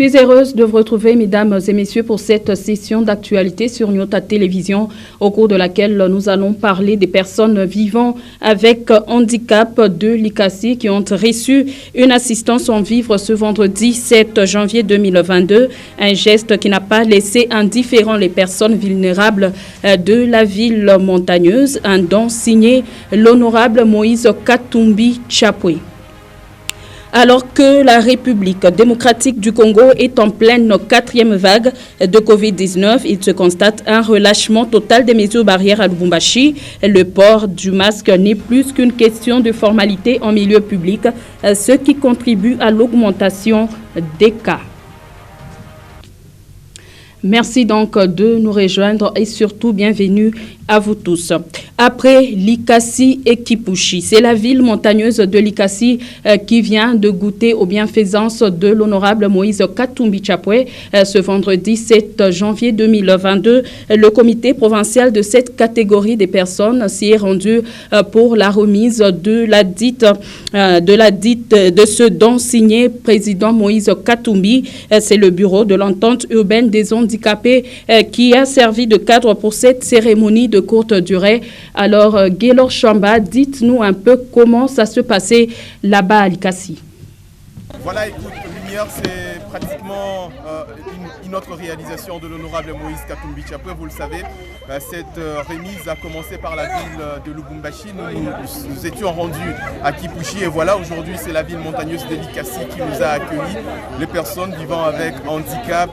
Je suis heureuse de vous retrouver, mesdames et messieurs, pour cette session d'actualité sur Nyota Télévision, au cours de laquelle nous allons parler des personnes vivant avec handicap de l'ICASI qui ont reçu une assistance en vivre ce vendredi 7 janvier 2022. Un geste qui n'a pas laissé indifférent les personnes vulnérables de la ville montagneuse. Un don signé l'honorable Moïse Katumbi Chapwe. Alors que la République démocratique du Congo est en pleine 4e vague de Covid-19, il se constate un relâchement total des mesures barrières à Lubumbashi. Le port du masque n'est plus qu'une question de formalité en milieu public, ce qui contribue à l'augmentation des cas. Merci donc de nous rejoindre et surtout bienvenue à vous tous. Après l'ICASI et Kipushi, c'est la ville montagneuse de l'ICASI qui vient de goûter aux bienfaisances de l'honorable Moïse Katumbi Chapwe. Ce vendredi 7 janvier 2022, le comité provincial de cette catégorie des personnes s'y est rendu pour la remise de ce don signé président Moïse Katumbi. C'est le bureau de l'entente urbaine des handicapés qui a servi de cadre pour cette cérémonie de courte durée. Alors, Gaylor Chamba, dites-nous un peu comment ça se passait là-bas à l'ICASI. Voilà, écoute, Lumière, c'est pratiquement une autre réalisation de l'honorable Moïse Katumbi Chapwe. Vous le savez, cette remise a commencé par la ville de Lubumbashi. Nous étions rendus à Kipushi et voilà, aujourd'hui, c'est la ville montagneuse de l'ICASI qui nous a accueillis. Les personnes vivant avec handicap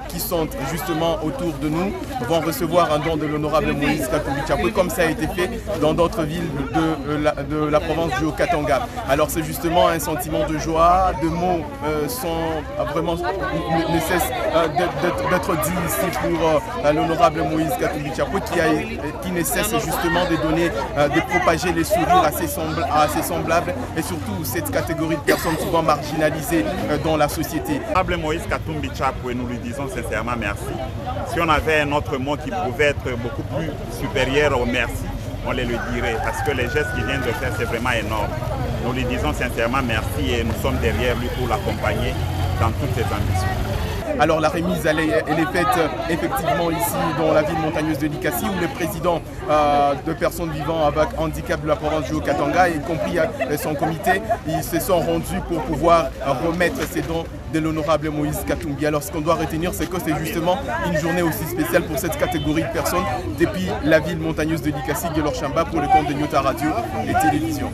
qui sont justement autour de nous vont recevoir un don de l'honorable Moïse Katumbi Chapwe, comme ça a été fait dans d'autres villes de la province du Haut-Katanga. Alors, c'est justement un sentiment de joie, de mots sont vraiment nécessaires d'être dit ici pour l'honorable Moïse Katumbi Chapwe qui nécessite justement de donner, de propager les sourires à ses semblables et surtout cette catégorie de personnes souvent marginalisées dans la société. L'honorable Moïse Katumbi Chapwe, nous lui disons sincèrement merci. Si on avait un autre mot qui pouvait être beaucoup plus supérieur au merci, on le dirait, parce que les gestes qu'il vient de faire, c'est vraiment énorme. Nous lui disons sincèrement merci et nous sommes derrière lui pour l'accompagner dans toutes ses ambitions. Alors la remise, elle est faite effectivement ici dans la ville montagneuse de l'ICASI où les présidents de personnes vivant avec handicap de la province du Haut-Katanga, y compris son comité, ils se sont rendus pour pouvoir remettre ces dons de l'honorable Moïse Katumbi. Alors ce qu'on doit retenir, c'est que c'est justement une journée aussi spéciale pour cette catégorie de personnes depuis la ville montagneuse de l'ICASI, Gaylor Chamba, pour le compte de Nyota Radio et Télévision.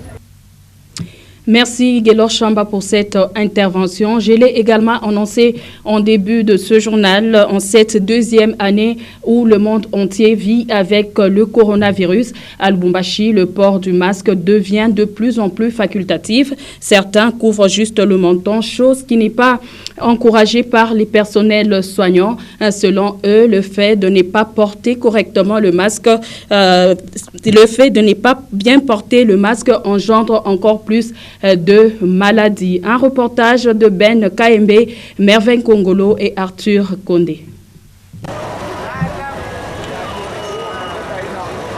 Merci Gaylor Chamba pour cette intervention. Je l'ai également annoncé en début de ce journal, en cette deuxième année où le monde entier vit avec le coronavirus. À Lubumbashi, le port du masque devient de plus en plus facultatif. Certains couvrent juste le menton, chose qui n'est pas encouragée par les personnels soignants. Selon eux, le fait de ne pas porter correctement le masque, le fait de ne pas bien porter le masque engendre encore plus de maladies. Un reportage de Ben Kaembe, Mervin Kongolo et Arthur Kondé.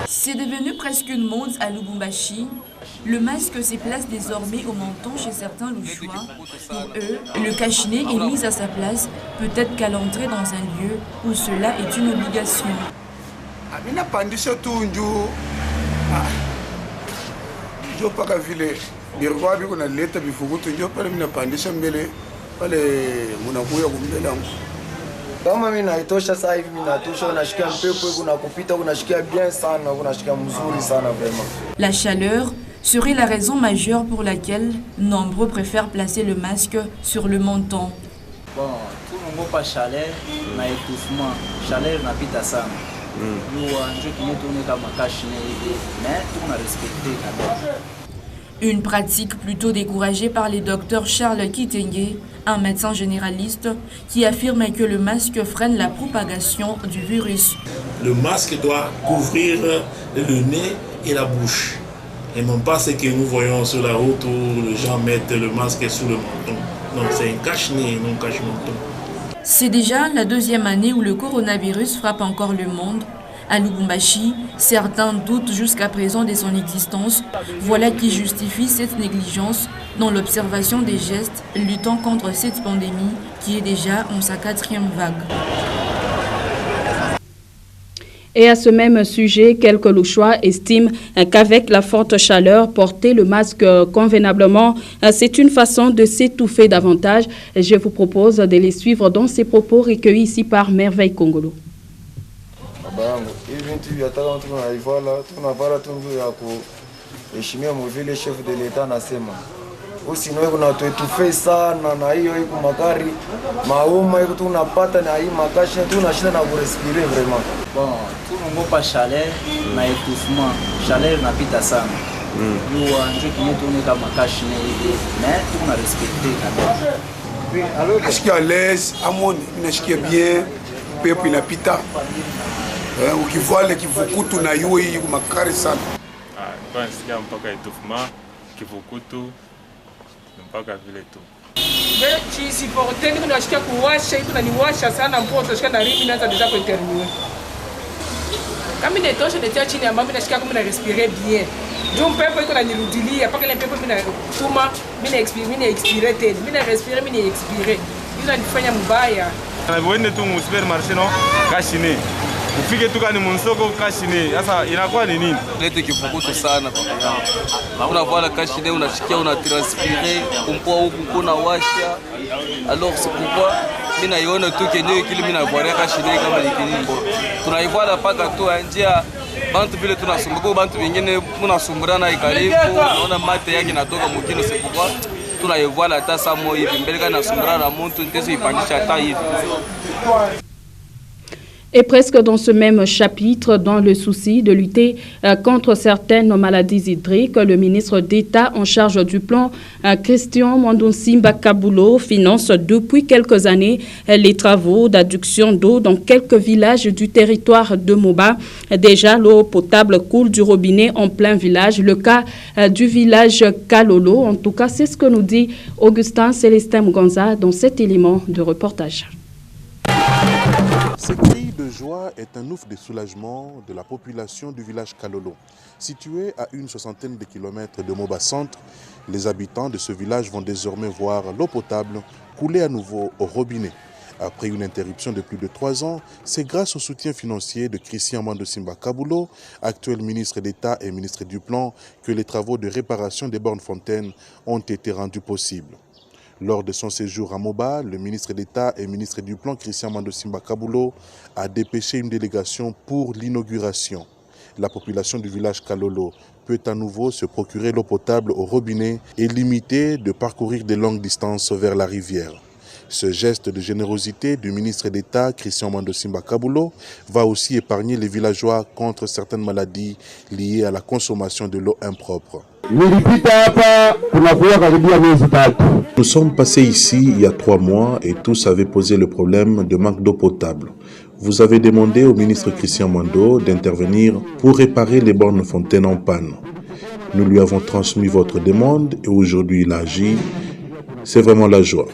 C'est devenu presque une mode à Lubumbashi. Le masque se place désormais au menton chez certains louchois. Pour eux, le cache-nez est mis à sa place, peut-être qu'à l'entrée dans un lieu où cela est une obligation. Kama mimi naitosha sasa hivi ninatosha, unashikia mpepo unakupita, unashikia bien sana, unashikia mzuri sana vraiment. La chaleur serait la raison majeure pour laquelle nombreux préfèrent placer le masque sur le menton. Bon, tout le monde pas chaleur, na étouffement, chaleur napita sana. Nous ndio kimetuone kama kashine hivi, mais tout on a respecté quand même. Une pratique plutôt découragée par le docteur Charles Kitenge, un médecin généraliste, qui affirme que le masque freine la propagation du virus. Le masque doit couvrir le nez et la bouche. Et non pas ce que nous voyons sur la route où les gens mettent le masque sous le menton. Donc c'est un cache-nez, non cache-menton. C'est déjà la deuxième année où le coronavirus frappe encore le monde. À Lubumbashi, certains doutent jusqu'à présent de son existence. Voilà qui justifie cette négligence dans l'observation des gestes luttant contre cette pandémie qui est déjà en sa 4e vague. Et à ce même sujet, quelques Louchois estiment qu'avec la forte chaleur, porter le masque convenablement, c'est une façon de s'étouffer davantage. Je vous propose de les suivre dans ces propos recueillis ici par Merveille Congolo. Usino kuna tuetufe sana na hiyo iko magari mauma iko tunapata na hii makashi tunashinda na kurespire vraiment. Bon, tunaogopa chaleur na étouffement. Chaleur inapita sana. Jua ndio kimetuone kama makashi na hivi. Mais tuna respecter kabisa. Oui, alors nasikia à l'aise, amoni nasikia bien, pepo inapita. Ukivoile kivukutu na hiyo iko makari sana. Kwa nasikia mpaka étouffement, kivukutu mpaka vile tu. Mechi siporteni kunashikia kuwasha hivi na niwasha sana mpo tunashika na rimi naanza deja kuinterview. Kama inatosha ndio chini ya mama nasikia kama na respirer bien. Juu pepo iko na nirudilia paka ile pepo mimi na tuma mimi na expire tena. Mimi na respirer mimi na expire. Hizo nifanya mbaya. Na wewe tu mu supermarché no kashine. Ufike tu kani monsoko kashine. Sasa inakuwa ni nini? Lete kifukutu sana kwa sababu unavala kashine unasikia unatranspire kumpoa huku kuna washa. Alors c'est pourquoi mimi naiona tu kenyewe kile mimi naborea kashine kama nikinimbo. Tunaivala paka tu njia bantu vile tunasumbuka bantu wengine mnasumburana ikaribu unaona mate yake natoka mkino c'est pourquoi tunaivala hata saa moja hivi mbele kana nasumburana na mtu ntezo ipandisha hata hivi. Et presque dans ce même chapitre, dans le souci de lutter contre certaines maladies hydriques, le ministre d'État en charge du plan, Christian Mandonsimba Kabulo, finance depuis quelques années les travaux d'adduction d'eau dans quelques villages du territoire de Moba. Déjà, l'eau potable coule du robinet en plein village. Le cas du village Kalolo, en tout cas, c'est ce que nous dit Augustin Célestin Mgonza dans cet élément de reportage. Ce cri de joie est un ouf de soulagement de la population du village Kalolo. Situé à une 60aine de kilomètres de Moba Centre, les habitants de ce village vont désormais voir l'eau potable couler à nouveau au robinet. Après une interruption de plus de 3 ans, c'est grâce au soutien financier de Christian Mandonsimba Kabulo, actuel ministre d'État et ministre du Plan, que les travaux de réparation des bornes fontaines ont été rendus possibles. Lors de son séjour à Moba, le ministre d'État et ministre du Plan, Christian Mandonsimba Kabulo, a dépêché une délégation pour l'inauguration. La population du village Kalolo peut à nouveau se procurer l'eau potable au robinet et limiter de parcourir de longues distances vers la rivière. Ce geste de générosité du ministre d'État, Christian Mandonsimba Kabulo, va aussi épargner les villageois contre certaines maladies liées à la consommation de l'eau impropre. Nous sommes passés ici il y a 3 mois et tous avaient posé le problème de manque d'eau potable. Vous avez demandé au ministre Christian Mando d'intervenir pour réparer les bornes fontaines en panne. Nous lui avons transmis votre demande et aujourd'hui il agit. C'est vraiment la joie.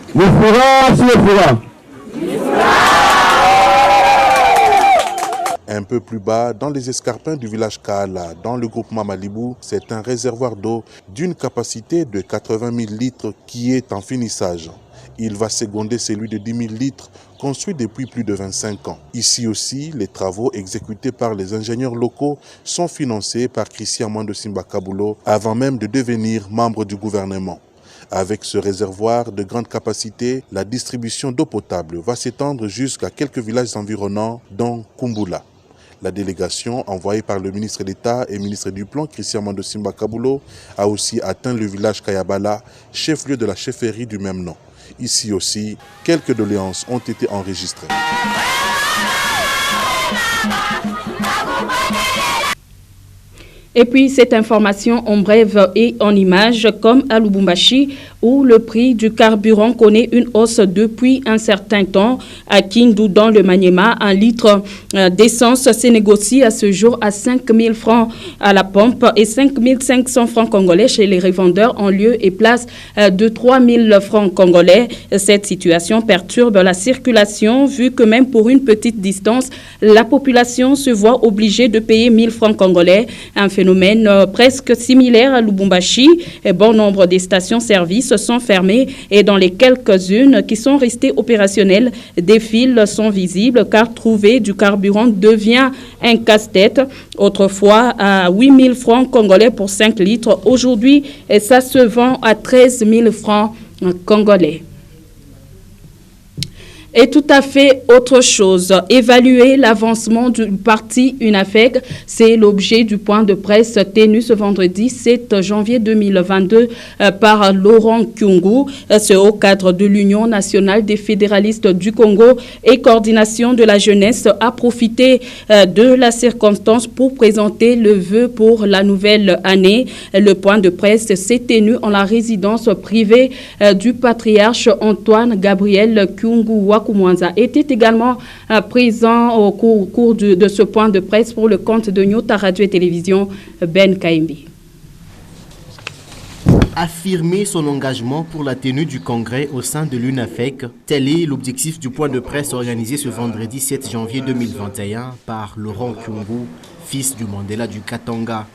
Un peu plus bas, dans les escarpins du village Kaala, dans le groupement Malibou, c'est un réservoir d'eau d'une capacité de 80 000 litres qui est en finissage. Il va seconder celui de 10 000 litres construit depuis plus de 25 ans. Ici aussi, les travaux exécutés par les ingénieurs locaux sont financés par Christian Mandonsimba Kabulo avant même de devenir membre du gouvernement. Avec ce réservoir de grande capacité, la distribution d'eau potable va s'étendre jusqu'à quelques villages environnants, dont Kumbula. La délégation envoyée par le ministre d'État et ministre du Plan, Christian Mandonsimba Kabulo, a aussi atteint le village Kayabala, chef-lieu de la chefferie du même nom. Ici aussi, quelques doléances ont été enregistrées. Et puis cette information en brève et en images, comme à Lubumbashi, où le prix du carburant connaît une hausse depuis un certain temps. À Kindu, dans le Maniema, un litre d'essence se négocie à ce jour à 5 000 francs à la pompe et 5 500 francs congolais chez les revendeurs en lieu et place de 3 000 francs congolais. Cette situation perturbe la circulation vu que même pour une petite distance, la population se voit obligée de payer 1 000 francs congolais. Un phénomène presque similaire à Lubumbashi. Bon nombre des stations-service sont fermées et dans les quelques-unes qui sont restées opérationnelles, des fils sont visibles car trouver du carburant devient un casse-tête. Autrefois à 8 000 francs congolais pour 5 litres. Aujourd'hui, ça se vend à 13 000 francs congolais. Et tout à fait autre chose. Évaluer l'avancement du parti UNAFEC, c'est l'objet du point de presse tenu ce vendredi 7 janvier 2022 par Laurent Kyungu. C'est au cadre de l'Union nationale des fédéralistes du Congo et coordination de la jeunesse a profité de la circonstance pour présenter le vœu pour la nouvelle année. Le point de presse s'est tenu en la résidence privée du patriarche Antoine Gabriel Kyungu Wakumwanza était également présent au cours de ce point de presse pour le compte de Nyota Radio et Télévision Ben Kaimbi. Affirmer son engagement pour la tenue du congrès au sein de l'UNAFEC, tel est l'objectif du point de presse organisé ce vendredi 7 janvier 2021 par Laurent Kyungu, fils du Mandela du Katanga.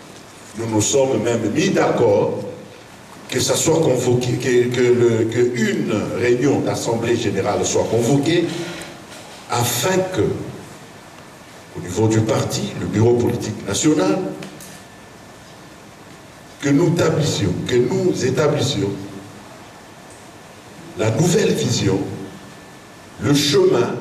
Nous nous sommes même mis d'accord que ça soit convoqué, qu'une réunion d'Assemblée générale soit convoquée afin que, au niveau du parti, le bureau politique national, que nous établissions la nouvelle vision, le chemin.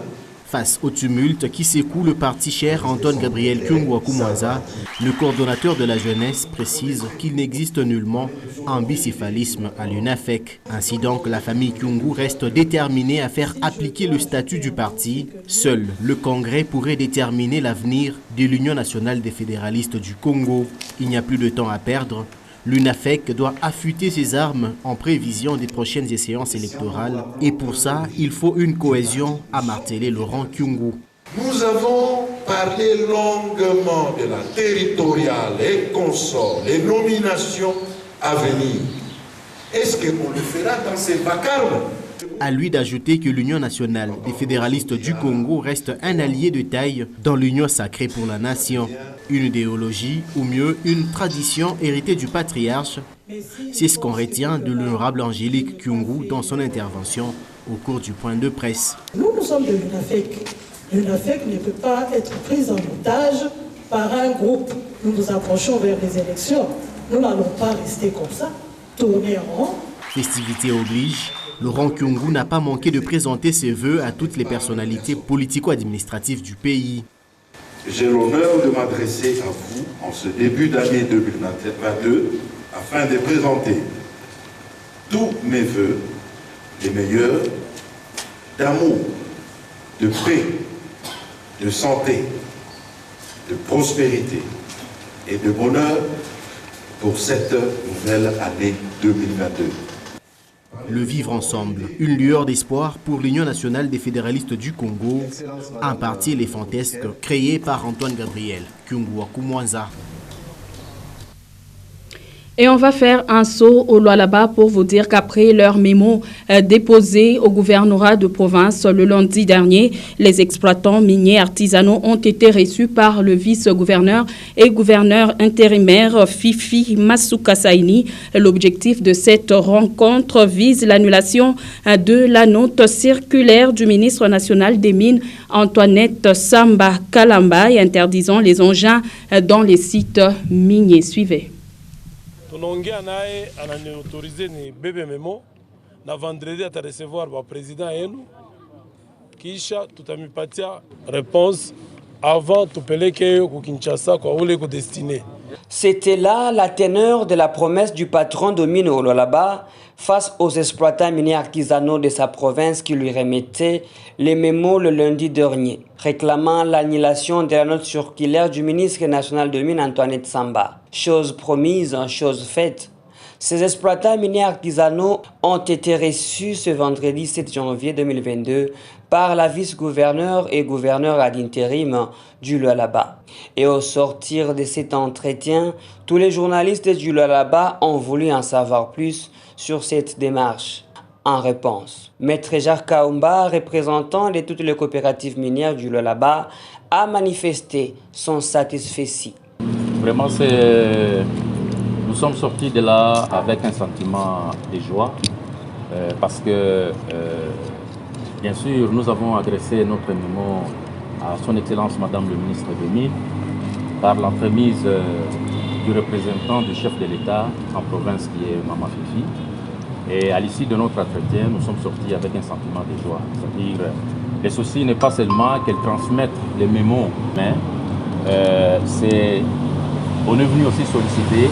Face au tumulte qui secoue le parti cher Antoine Gabriel Kyungu Wakumwanza, le coordonnateur de la jeunesse précise qu'il n'existe nullement un bicéphalisme à l'UNAFEC. Ainsi donc, la famille Kyungu reste déterminée à faire appliquer le statut du parti. Seul le Congrès pourrait déterminer l'avenir de l'Union nationale des fédéralistes du Congo. Il n'y a plus de temps à perdre. L'UNAFEC doit affûter ses armes en prévision des prochaines échéances électorales. Et pour ça, il faut une cohésion, a martelé Laurent Kyungu. Nous avons parlé longuement de la territoriale, les consorts, les nominations à venir. Est-ce qu'on le fera dans ces vacarmes? À lui d'ajouter que l'Union nationale des fédéralistes du Congo reste un allié de taille dans l'union sacrée pour la nation. Une idéologie, ou mieux, une tradition héritée du patriarche. C'est ce qu'on retient de l'honorable Angélique Kyungu dans son intervention au cours du point de presse. Nous sommes de l'UNAFEC. L'UNAFEC ne peut pas être prise en otage par un groupe. Nous nous approchons vers les élections. Nous n'allons pas rester comme ça, tourner en rond. Festivité oblige. Laurent Kyungu n'a pas manqué de présenter ses vœux à toutes les personnalités politico-administratives du pays. J'ai l'honneur de m'adresser à vous en ce début d'année 2022 afin de présenter tous mes vœux, les meilleurs, d'amour, de paix, de santé, de prospérité et de bonheur pour cette nouvelle année 2022. Le vivre ensemble, une lueur d'espoir pour l'Union nationale des fédéralistes du Congo, un parti éléphantesque créé par Antoine Gabriel Kyungu Wakumwanza. Et on va faire un saut au Lualaba pour vous dire qu'après leur mémo déposé au gouvernorat de province le lundi dernier, les exploitants miniers artisanaux ont été reçus par le vice-gouverneur et gouverneur intérimaire Fifi Masukasaini. L'objectif de cette rencontre vise l'annulation de la note circulaire du ministre national des Mines Antoinette Samba Kalamba et interdisant les engins dans les sites miniers. Suivez. Tunaongea naye ananiautorize ni bebe memo na vendredi atarecevoir ba president yenu kisha tutamipatia réponse avant tupeleke ku Kinshasa kwa ule ku destiné. C'était là la teneur de la promesse du patron de mine au Lualaba face aux exploitants miniers artisanaux de sa province qui lui remettaient les mémos le lundi dernier, réclamant l'annulation de la note circulaire du ministre national de mines Antoinette Samba. Chose promise, chose faite. Ces exploitants miniers artisanaux ont été reçus ce vendredi 7 janvier 2022 par la vice-gouverneure et gouverneur ad intérim du Lualaba. Et au sortir de cet entretien, tous les journalistes du Lualaba ont voulu en savoir plus sur cette démarche. En réponse, Maître Jacques Kaumba, représentant de toutes les coopératives minières du Lualaba, a manifesté son satisfait. Vraiment, nous sommes sortis de là avec un sentiment de joie parce que, bien sûr, nous avons adressé notre mémo à son Excellence Madame le ministre des Mines par l'entremise du représentant du chef de l'État en province qui est Mama Fifi. Et à l'issue de notre entretien, nous sommes sortis avec un sentiment de joie. C'est-à-dire, le souci n'est pas seulement qu'elle transmette les mémos, mais on est venu aussi solliciter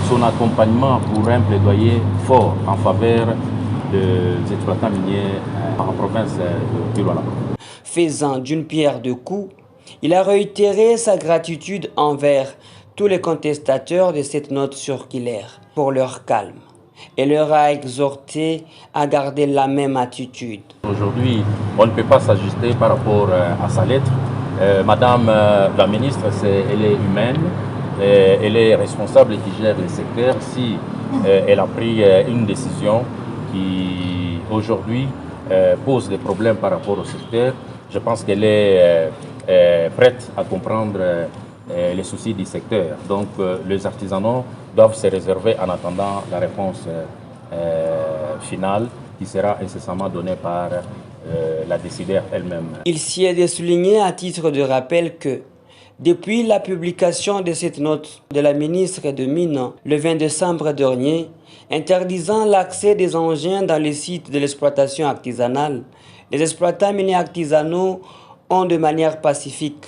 son accompagnement pour un plaidoyer fort en faveur des exploitants miniers en province du Lualaba. Faisant d'une pierre deux coups, il a réitéré sa gratitude envers tous les contestateurs de cette note circulaire pour leur calme et leur a exhorté à garder la même attitude. Aujourd'hui, on ne peut pas s'ajuster par rapport à sa lettre. Madame la ministre, elle est humaine, elle est responsable et qui gère le secteur. Si elle a pris une décision qui aujourd'hui pose des problèmes par rapport au secteur, je pense qu'elle est prête à comprendre les soucis du secteur. Donc les artisanaux doivent se réserver en attendant la réponse finale qui sera incessamment donnée par la décideur elle-même. Il s'y est de souligner à titre de rappel que depuis la publication de cette note de la ministre des Mines le 20 décembre dernier, interdisant l'accès des engins dans les sites de l'exploitation artisanale, les exploitants miniers artisanaux ont de manière pacifique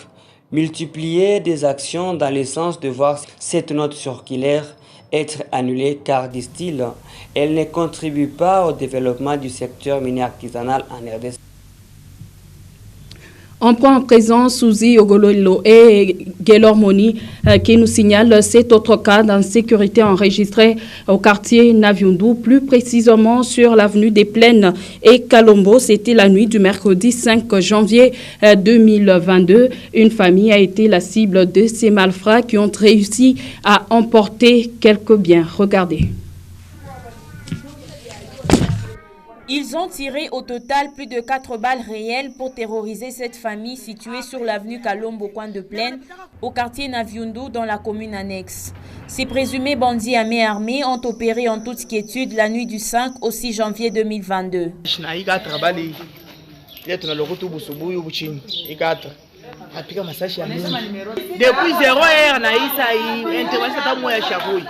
multiplié des actions dans le sens de voir cette note circulaire être annulée car, disent-ils, elle ne contribue pas au développement du secteur minier artisanal en RDC. On prend en présence Souzi Ogololo et Gelormoni qui nous signalent cet autre cas d'insécurité enregistré au quartier Naviundou, plus précisément sur l'avenue des Plaines et Kalombo. C'était la nuit du mercredi 5 janvier 2022. Une famille a été la cible de ces malfrats qui ont réussi à emporter quelques biens. Regardez. Ils ont tiré au total plus de 4 balles réelles pour terroriser cette famille située sur l'avenue Kalombo, coin de Plaine, au quartier Naviundou, dans la commune annexe. Ces présumés bandits à main armée ont opéré en toute quiétude la nuit du 5 au 6 janvier 2022. Depuis 0 heure na isa hii intervention tamu ya shakui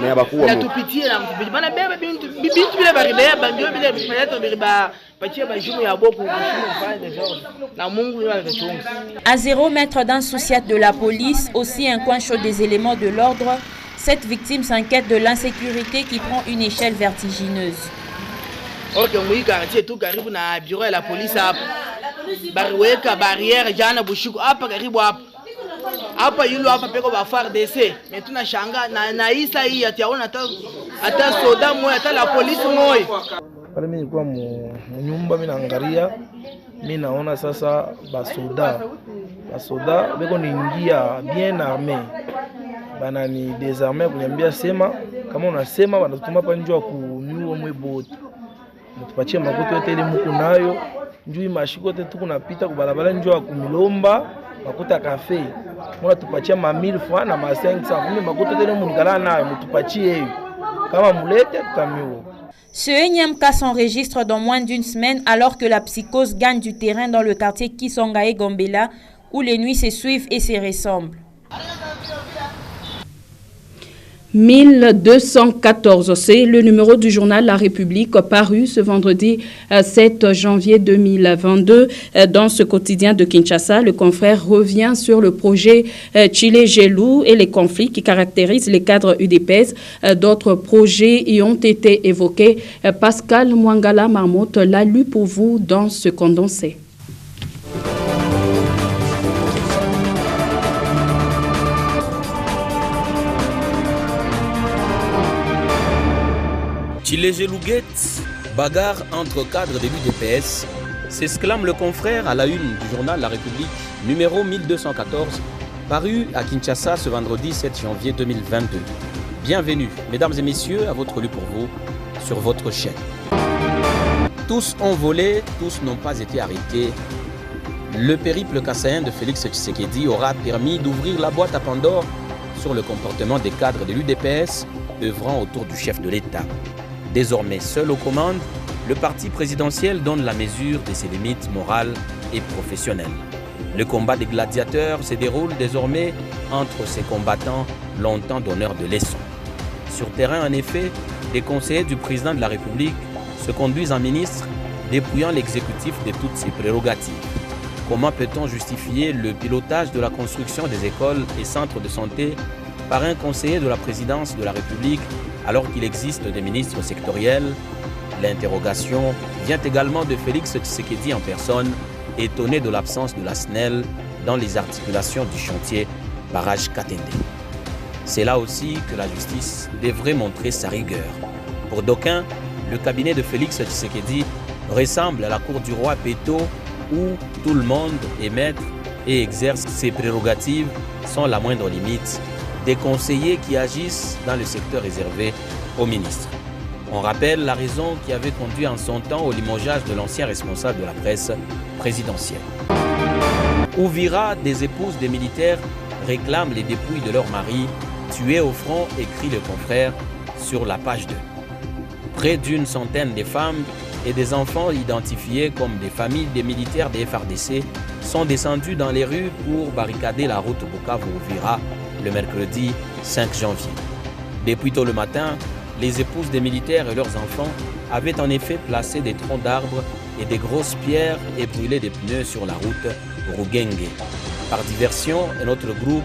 na bakuwa na tupitie na mtupiti bana beba bintu bile baribea bandio bile bifayato biriba patie bajumu ya boku kushimu fanya desordre na Mungu yeye atachunga. À 0 mètres d'insouciate de la police, aussi un coin chaud des éléments de l'ordre, cette victime s'inquiète de l'insécurité qui prend une échelle vertigineuse. Ok, on y quartier tout karibu na bureau ya la police hapa. Bariweka barrière jana bushuku hapa karibu hapa. Hapa yule hapa peko ba FARDC. Mais tunashanga na isa hii atiaona hata soda moja hata la polisi moja. Pale mimi nilikuwa mnyumba mimi naangalia, mimi naona sasa basoda beko niingia bien armé. Bana ni désarmé kuniambia sema kama unasema wanatutuma hapa njoo kunyua mwebote. Mtupatie makuta yote ile mko nayo. Njui mashiko tetu kunapita kubalabala njoo kumilomba makuta kafe. Mbona tupatia ma 1000 francs na ma 500. Mimi makuta tena munikala nayo mtupatie hiyo. Kama mulete tutamiwa. Ce énième cas s'enregistre dans moins d'une semaine alors que la psychose gagne du terrain dans le quartier Kisonga et Gombela où les nuits se suivent et se ressemblent. 1214, c'est le numéro du journal La République paru ce vendredi 7 janvier 2022. Dans ce quotidien de Kinshasa, le confrère revient sur le projet Chile-Gelou et les conflits qui caractérisent les cadres UDPS. D'autres projets y ont été évoqués. Pascal Mwangala Marmotte l'a lu pour vous dans ce condensé. Tchilégelouguet, bagarre entre cadres de l'UDPS, s'exclame le confrère à la une du journal La République, numéro 1214, paru à Kinshasa ce vendredi 7 janvier 2022. Bienvenue, mesdames et messieurs, à votre lu pour vous, sur votre chaîne. Tous ont volé, tous n'ont pas été arrêtés. Le périple kassaïen de Félix Tshisekedi aura permis d'ouvrir la boîte à Pandore sur le comportement des cadres de l'UDPS œuvrant autour du chef de l'État. Désormais seul aux commandes, le parti présidentiel donne la mesure de ses limites morales et professionnelles. Le combat des gladiateurs se déroule désormais entre ces combattants longtemps donneurs de leçons. Sur terrain, en effet, des conseillers du président de la République se conduisent en ministre, dépouillant l'exécutif de toutes ses prérogatives. Comment peut-on justifier le pilotage de la construction des écoles et centres de santé par un conseiller de la présidence de la République alors qu'il existe des ministres sectoriels? L'interrogation vient également de Félix Tshisekedi en personne, étonné de l'absence de la SNEL dans les articulations du chantier barrage Katende. C'est là aussi que la justice devrait montrer sa rigueur. Pour d'aucuns, le cabinet de Félix Tshisekedi ressemble à la cour du roi Péto où tout le monde est maître et exerce ses prérogatives sans la moindre limite, des conseillers qui agissent dans le secteur réservé aux ministres. On rappelle la raison qui avait conduit en son temps au limogeage de l'ancien responsable de la presse présidentielle. Ouvira, des épouses des militaires réclament les dépouilles de leurs maris tués au front, écrit le confrère sur la page 2. Près d'une centaine de femmes et des enfants identifiés comme des familles des militaires des FARDC sont descendus dans les rues pour barricader la route Bukavu-Ouvira le mercredi 5 janvier. Depuis tôt le matin, les épouses des militaires et leurs enfants avaient en effet placé des troncs d'arbres et des grosses pierres et brûlé des pneus sur la route Rugenge. Par diversion, un autre groupe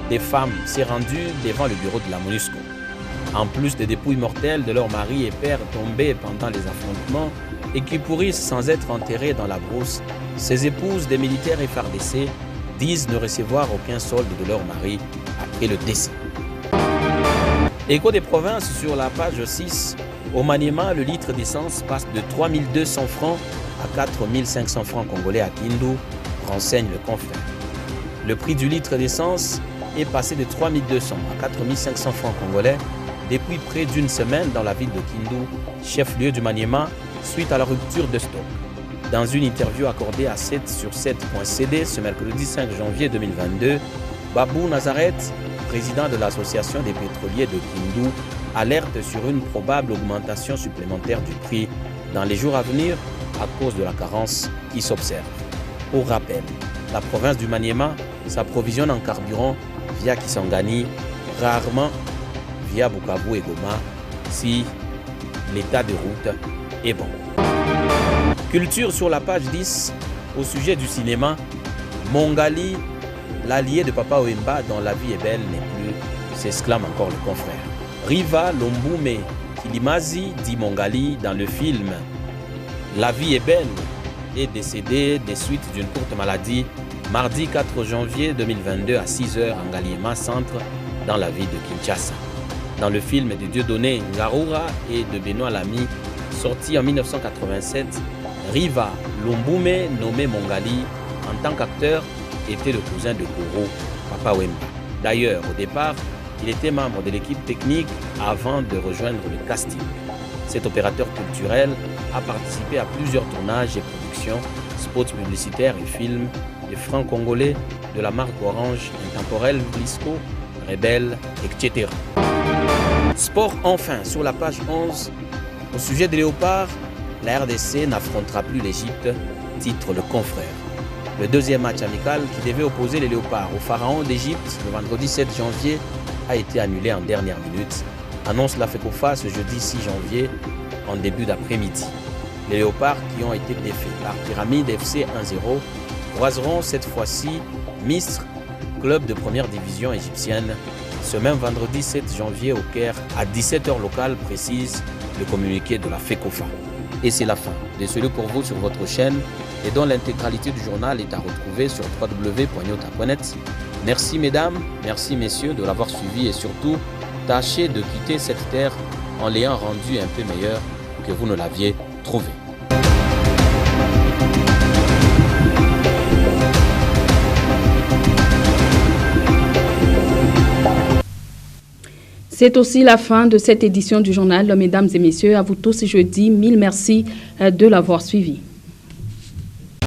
des femmes s'est rendu devant le bureau de la MONUSCO. En plus des dépouilles mortelles de leurs maris et pères tombés pendant les affrontements et qui pourrissent sans être enterrés dans la brousse, ces épouses des militaires FARDC disent ne recevoir aucun solde de leur mari après le décès. Écho des provinces sur la page 6. Au Maniema, le litre d'essence passe de 3200 francs à 4500 francs congolais à Kindu, renseigne le confrère. Le prix du litre d'essence est passé de 3200 à 4500 francs congolais depuis près d'une semaine dans la ville de Kindu, chef-lieu du Maniema, suite à la rupture de stock. Dans une interview accordée à 7sur7.cd ce mercredi 5 janvier 2022, Babou Nazareth, président de l'association des pétroliers de Kindu, alerte sur une probable augmentation supplémentaire du prix dans les jours à venir à cause de la carence qui s'observe. Pour rappel, la province du Maniema s'approvisionne en carburant via Kisangani, rarement via Bukavu et Goma, si l'état de route est bon. Culture sur la page 10, au sujet du cinéma, Mongali, l'allié de Papa Wemba dont la vie est belle n'est plus, s'exclame encore le confrère. Riva Lombume Kilimazi dit Mongali dans le film La vie est belle est décédé des suites d'une courte maladie mardi 4 janvier 2022 à 6h en Ngaliema Centre dans la ville de Kinshasa. Dans le film de Dieudonné Ngarura et de Benoît Lamy, sorti en 1987, Riva Lombume, nommé Mongali, en tant qu'acteur, était le cousin de Koro, Papa Wemba. D'ailleurs, au départ, il était membre de l'équipe technique avant de rejoindre le casting. Cet opérateur culturel a participé à plusieurs tournages et productions, spots publicitaires et films de francs-congolais de la marque Orange, Intemporel, Blisco, Rebelle, etc. Sport enfin, sur la page 11, au sujet des léopards, la RDC n'affrontera plus l'Égypte, titre le confrère. Le deuxième match amical qui devait opposer les léopards au pharaon d'Égypte le vendredi 7 janvier a été annulé en dernière minute, annonce la FECOFA ce jeudi 6 janvier en début d'après-midi. Les léopards qui ont été défaits par Pyramide FC 1-0 croiseront cette fois-ci Misr, club de première division égyptienne, ce même vendredi 7 janvier au Caire à 17h locale, précise le communiqué de la FECOFA. Et c'est la fin de ce lieu pour vous sur votre chaîne et dont l'intégralité du journal est à retrouver sur www.nyota.net. Merci mesdames, merci messieurs de l'avoir suivi et surtout, tâchez de quitter cette terre en l'ayant rendu un peu meilleur que vous ne l'aviez trouvé. C'est aussi la fin de cette édition du journal. Mesdames et messieurs, à vous tous, je dis mille merci de l'avoir suivi.